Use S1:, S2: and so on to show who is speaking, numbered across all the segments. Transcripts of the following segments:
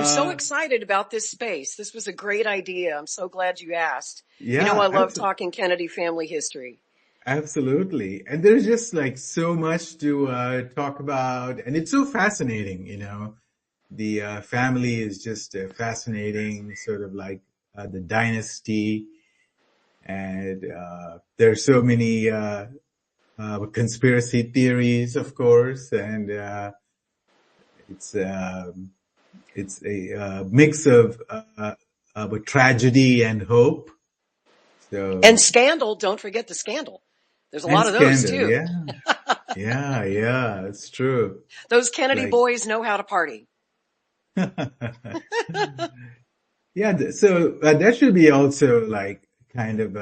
S1: so excited about this space. This was a great idea. I'm so glad you asked.
S2: Yeah,
S1: I love talking Kennedy family history.
S2: absolutely. And there's just like so much to talk about, and it's so fascinating, The family is just fascinating, sort of like the dynasty, and there's so many conspiracy theories, of course, and it's um, it's a mix of tragedy and hope.
S1: And
S2: So,
S1: scandal, don't forget the scandal. There's a
S2: and
S1: lot of those
S2: scandal,
S1: too.
S2: yeah, yeah, it's true.
S1: Those Kennedy
S2: Like,
S1: boys know how to party.
S2: yeah, so that should be also like kind of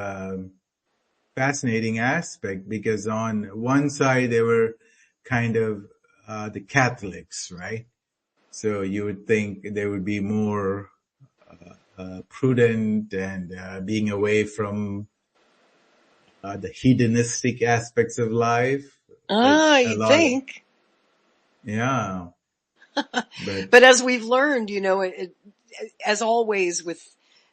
S2: fascinating aspect, because on one side they were kind of the Catholics, right? So you would think they would be more prudent and being away from the hedonistic aspects of life, which
S1: Ah,
S2: a
S1: you'd
S2: lot of,
S1: think.
S2: yeah, but
S1: But as we've learned, as always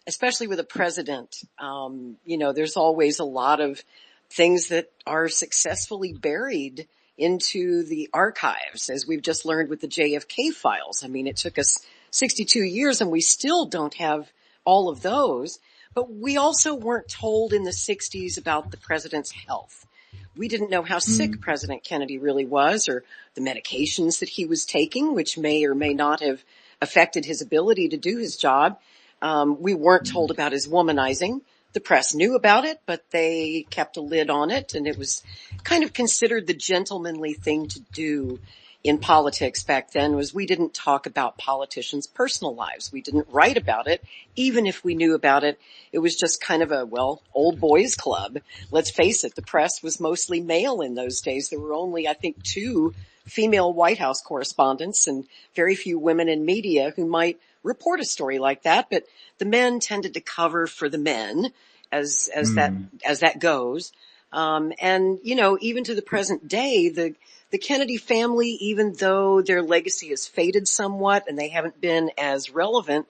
S1: especially with a president, there's always a lot of things that are successfully buried into the archives, as we've just learned with the JFK files. I mean, it took us 62 years and we still don't have all of those, but we also weren't told in the 60s about the president's health. We didn't know how sick
S2: mm,
S1: President Kennedy really was, or the medications that he was taking, which may or may not have affected his ability to do his job. We weren't told
S2: mm,
S1: about his womanizing. The press knew about it, but they kept a lid on it, and it was kind of considered the gentlemanly thing to do in politics back then. Was we didn't talk about politicians' personal lives. We didn't write about it. Even if we knew about it, it was just kind of old boys club. Let's face it, the press was mostly male in those days. There were only, I think, 2 female White House correspondents and very few women in media who might report a story like that. But the men tended to cover for the men
S2: mm,
S1: as that goes. And even to the present day, the Kennedy family, even though their legacy has faded somewhat and they haven't been as relevant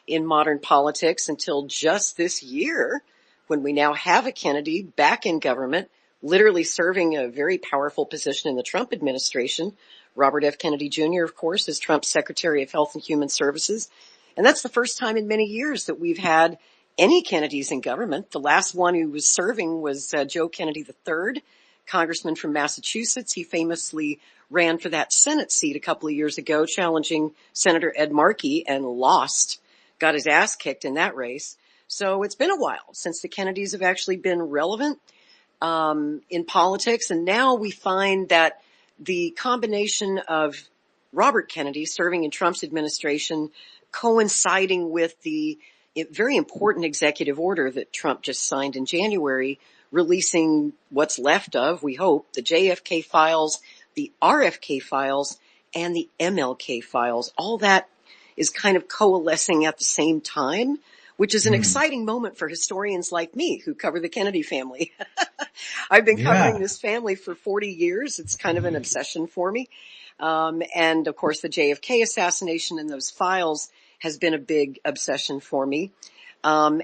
S1: in modern politics until just this year, when we now have a Kennedy back in government, literally serving a very powerful position in the Trump administration. Robert F. Kennedy Jr., of course, is Trump's Secretary of Health and Human Services. And that's the first time in many years that we've had any Kennedys in government. The last one who was serving was Joe Kennedy III, congressman from Massachusetts. He famously ran for that Senate seat a couple of years ago, challenging Senator Ed Markey, and lost, got his ass kicked in that race. So it's been a while since the Kennedys have actually been relevant in politics. And now we find that the combination of Robert Kennedy serving in Trump's administration coinciding with the very important executive order that Trump just signed in January, releasing what's left of, we hope, the JFK files, the RFK files, and the MLK files. All that is kind of coalescing at the same time, which is an
S2: mm,
S1: exciting moment for historians like me who cover the Kennedy family. I've been covering
S2: yeah,
S1: this family for 40 years. It's kind of an obsession for me. And of course the JFK assassination and those files has been a big obsession for me. And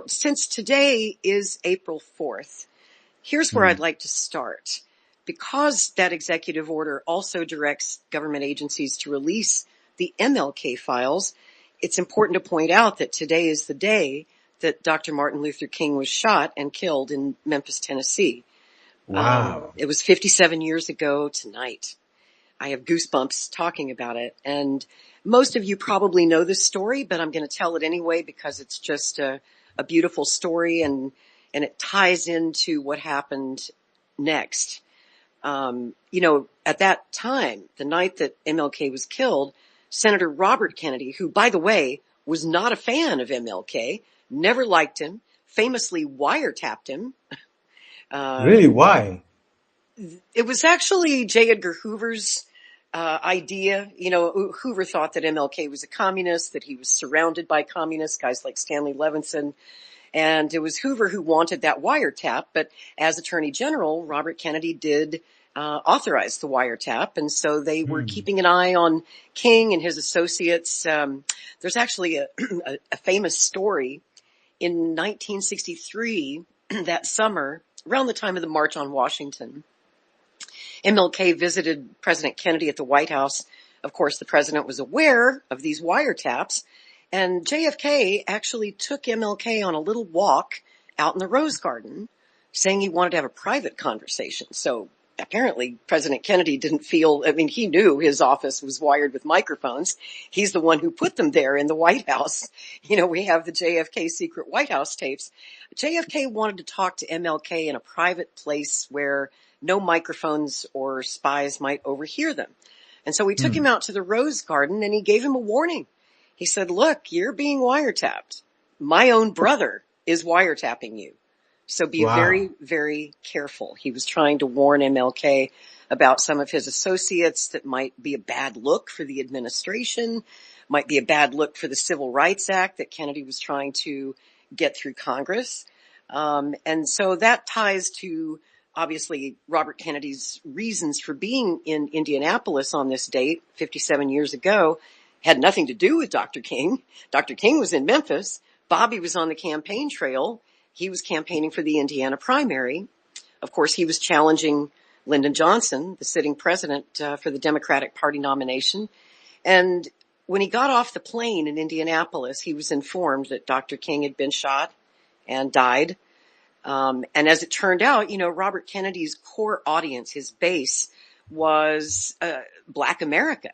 S1: since today is April 4th, here's where I'd
S2: mm,
S1: like to start. Because that executive order also directs government agencies to release the MLK files, it's important to point out that today is the day that Dr. Martin Luther King was shot and killed in Memphis, Tennessee.
S2: wow,
S1: It was 57 years ago tonight. I have goosebumps talking about it. And most of you probably know this story, but I'm going to tell it anyway because it's just a beautiful story, and it ties into what happened next. At that time, the night that MLK was killed, Senator Robert Kennedy, who, by the way, was not a fan of MLK, never liked him, famously wiretapped him. Uh,
S2: really, why?
S1: it was actually J. Edgar Hoover's idea. Hoover thought that MLK was a communist, that he was surrounded by communists, guys like Stanley Levinson. And it was Hoover who wanted that wiretap. But as Attorney General, Robert Kennedy did authorized the wiretap. And so they were
S2: Hmm.
S1: keeping an eye on King and his associates. There's actually a famous story in 1963, that summer, around the time of the March on Washington. MLK visited President Kennedy at the White House. Of course, the president was aware of these wiretaps, and JFK actually took MLK on a little walk out in the Rose Garden, saying he wanted to have a private conversation. So apparently President Kennedy didn't feel, he knew his office was wired with microphones. He's the one who put them there in the White House. We have the JFK secret White House tapes. JFK wanted to talk to MLK in a private place where no microphones or spies might overhear them. And so we took him out to the Rose Garden and he gave him a warning. He said, look, you're being wiretapped. My own brother is wiretapping you. So be very, very careful. He was trying to warn MLK about some of his associates that might be a bad look for the administration, might be a bad look for the Civil Rights Act that Kennedy was trying to get through Congress. And so that ties to obviously Robert Kennedy's reasons for being in Indianapolis on this date, 57 years ago, had nothing to do with Dr. King. Dr. King was in Memphis. Bobby was on the campaign trail. He was campaigning for the Indiana primary. Of course, he was challenging Lyndon Johnson, the sitting president, for the Democratic Party nomination. And when he got off the plane in Indianapolis, he was informed that Dr. King had been shot and died. And as it turned out, Robert Kennedy's core audience, his base, was Black America.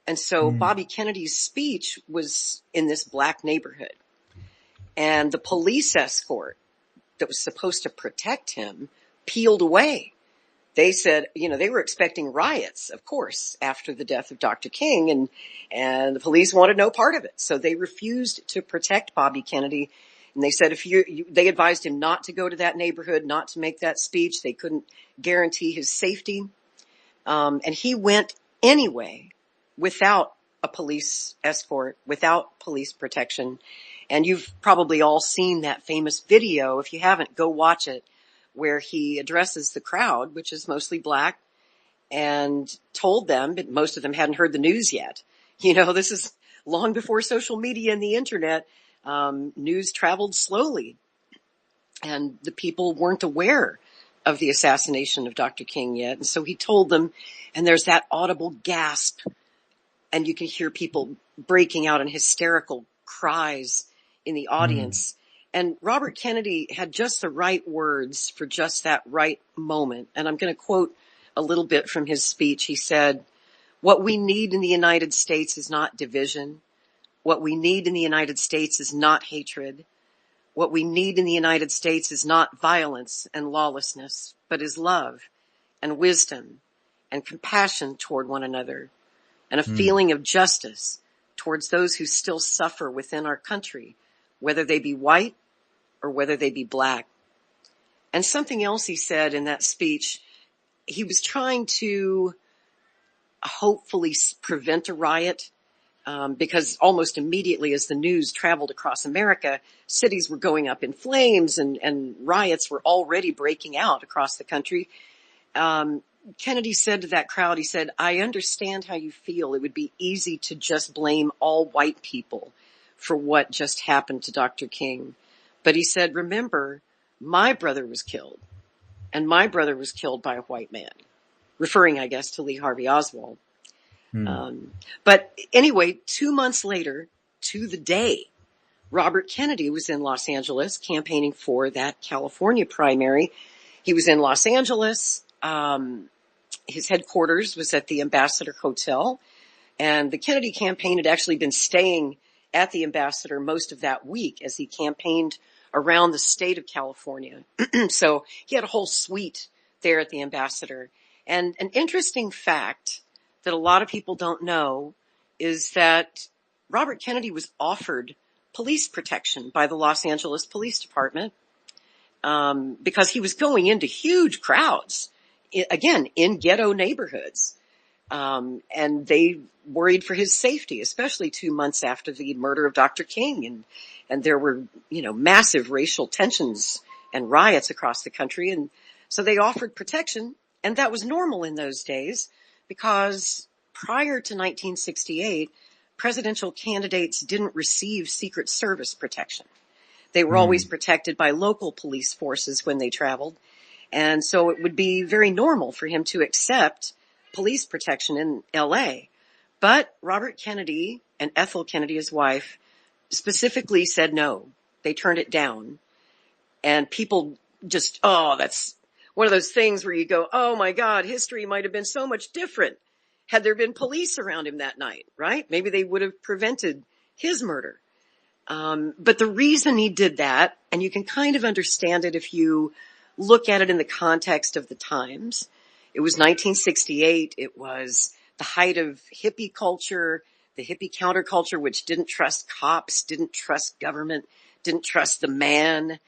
S1: And so Bobby Kennedy's speech was in this Black neighborhood. And the police escort that was supposed to protect him peeled away. They said, they were expecting riots, of course, after the death of Dr. King, and the police wanted no part of it. So they refused to protect Bobby Kennedy. And they said they advised him not to go to that neighborhood, not to make that speech. They couldn't guarantee his safety. And he went anyway without a police escort, without police protection. And you've probably all seen that famous video. If you haven't, go watch it, where he addresses the crowd, which is mostly Black, and told them, but most of them hadn't heard the news yet. This is long before social media and the internet. News traveled slowly, and the people weren't aware of the assassination of Dr. King yet. And so he told them, and there's that audible gasp, and you can hear people breaking out in hysterical cries in the audience. And Robert Kennedy had just the right words for just that right moment. And I'm going to quote a little bit from his speech. He said, "What we need in the United States is not division. What we need in the United States is not hatred. What we need in the United States is not violence and lawlessness, but is love and wisdom and compassion toward one another, and a feeling of justice towards those who still suffer within our country, whether they be white or whether they be Black." And something else he said in that speech, he was trying to hopefully prevent a riot, because almost immediately as the news traveled across America, cities were going up in flames and riots were already breaking out across the country. Kennedy said to that crowd, he said, "I understand how you feel. It would be easy to just blame all white people for what just happened to Dr. King. But," he said, "remember, my brother was killed, and my brother was killed by a white man," referring, I guess, to Lee Harvey Oswald. But anyway, 2 months later, to the day, Robert Kennedy was in Los Angeles campaigning for that California primary. He was in Los Angeles. His headquarters was at the Ambassador Hotel, and the Kennedy campaign had actually been staying at the Ambassador most of that week as he campaigned around the state of California. So he had a whole suite there at the Ambassador. And an interesting fact that a lot of people don't know is that Robert Kennedy was offered police protection by the Los Angeles Police Department, because he was going into huge crowds, again, in ghetto neighborhoods. And they worried for his safety, especially 2 months after the murder of Dr. King. And there were, massive racial tensions and riots across the country. And so they offered protection. And that was normal in those days because prior to 1968, presidential candidates didn't receive Secret Service protection. They were always protected by local police forces when they traveled. And so it would be very normal for him to accept police protection in LA. But Robert Kennedy and Ethel Kennedy, his wife, specifically said no. They turned it down. And people just, that's one of those things where you go, oh my God, history might have been so much different had there been police around him that night, right? Maybe they would have prevented his murder. But the reason he did that, and you can kind of understand it if you look at it in the context of the times. It was 1968. It was the height of hippie culture, the hippie counterculture, which didn't trust cops, didn't trust government, didn't trust the man.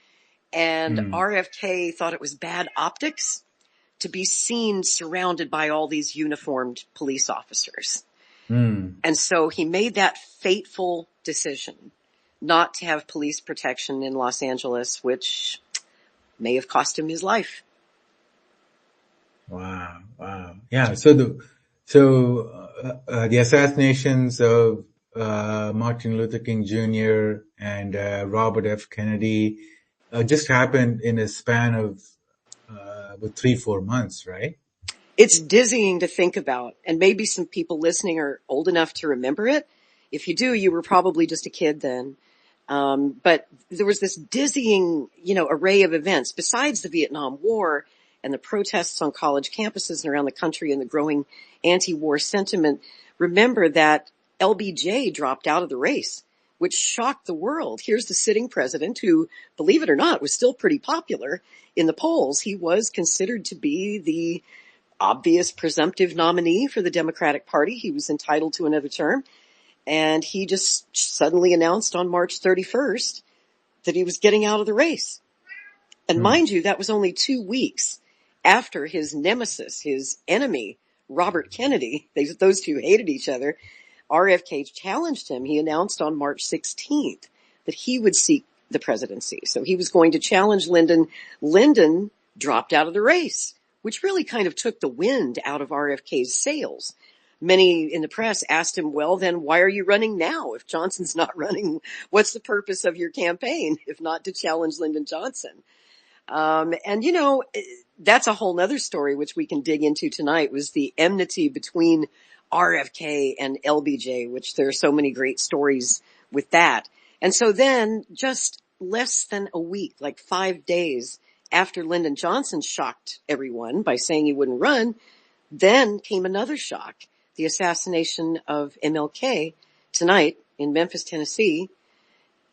S1: And RFK thought it was bad optics to be seen surrounded by all these uniformed police officers. And so he made that fateful decision not to have police protection in Los Angeles, which may have cost him his life.
S2: Wow. Yeah. So the assassinations of Martin Luther King Jr. and Robert F. Kennedy just happened in a span of 3-4 months, right?
S1: It's dizzying to think about, and maybe some people listening are old enough to remember it. If you do, you were probably just a kid then. But there was this dizzying, array of events besides the Vietnam War and the protests on college campuses and around the country and the growing anti-war sentiment. Remember that LBJ dropped out of the race, which shocked the world. Here's the sitting president who, believe it or not, was still pretty popular in the polls. He was considered to be the obvious presumptive nominee for the Democratic Party. He was entitled to another term. And he just suddenly announced on March 31st that he was getting out of the race. And mind you, that was only 2 weeks after his nemesis, his enemy, Robert Kennedy. Those two hated each other. RFK challenged him. He announced on March 16th that he would seek the presidency. So he was going to challenge Lyndon. Lyndon dropped out of the race, which really kind of took the wind out of RFK's sails. Many in the press asked him, well, then why are you running now? If Johnson's not running, what's the purpose of your campaign, if not to challenge Lyndon Johnson? That's a whole nother story, which we can dig into tonight, was the enmity between RFK and LBJ, which there are so many great stories with that. And so then just less than a week, like 5 days after Lyndon Johnson shocked everyone by saying he wouldn't run, then came another shock. The assassination of MLK tonight in Memphis, Tennessee,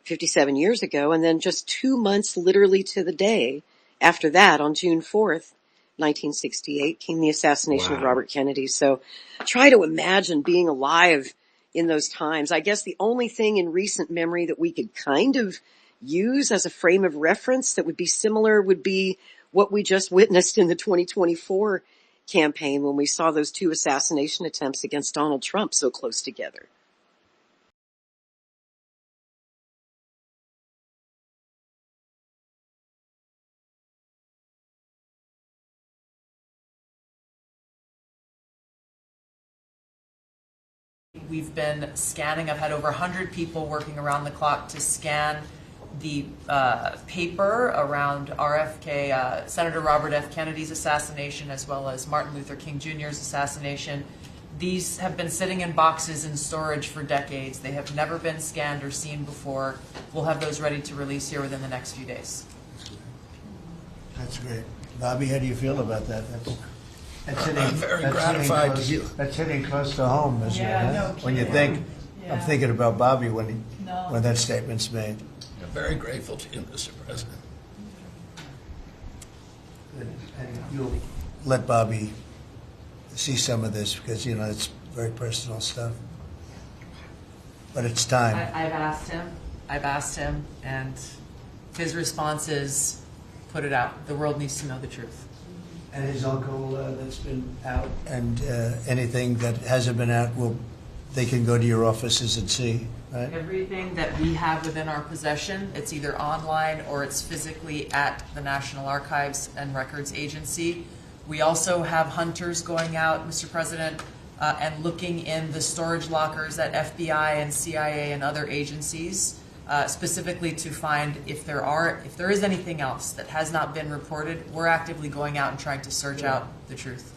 S1: 57 years ago. And then just 2 months literally to the day after that, on June 4th, 1968, came the assassination of Robert Kennedy. So try to imagine being alive in those times. I guess the only thing in recent memory that we could kind of use as a frame of reference that would be similar would be what we just witnessed in the 2024 campaign when we saw those 2 assassination attempts against Donald Trump so close together.
S3: We've been scanning. I've had over 100 people working around the clock to scan the paper around RFK, Senator Robert F. Kennedy's assassination, as well as Martin Luther King Jr.'s assassination. These have been sitting in boxes in storage for decades. They have never been scanned or seen before. We'll have those ready to release here within the next few days.
S4: That's great. Bobby, how do you feel about that? That's hitting,
S5: I'm very gratified to hear.
S4: That's hitting close to home, isn't it?
S3: No
S4: When you
S3: kidding.
S4: think, I'm thinking about Bobby when that statement's made.
S5: I'm very grateful to you, Mr. President.
S4: And you'll let Bobby see some of this because, it's very personal stuff. But it's time.
S3: I've asked him, and his response is, put it out. The world needs to know the truth.
S4: And his uncle that's been out, and anything that hasn't been out, they can go to your offices and see, right?
S3: Everything that we have within our possession, it's either online or it's physically at the National Archives and Records Agency. We also have hunters going out, Mr. President, and looking in the storage lockers at FBI and CIA and other agencies, specifically to find if there is anything else that has not been reported. We're actively going out and trying to search out the truth.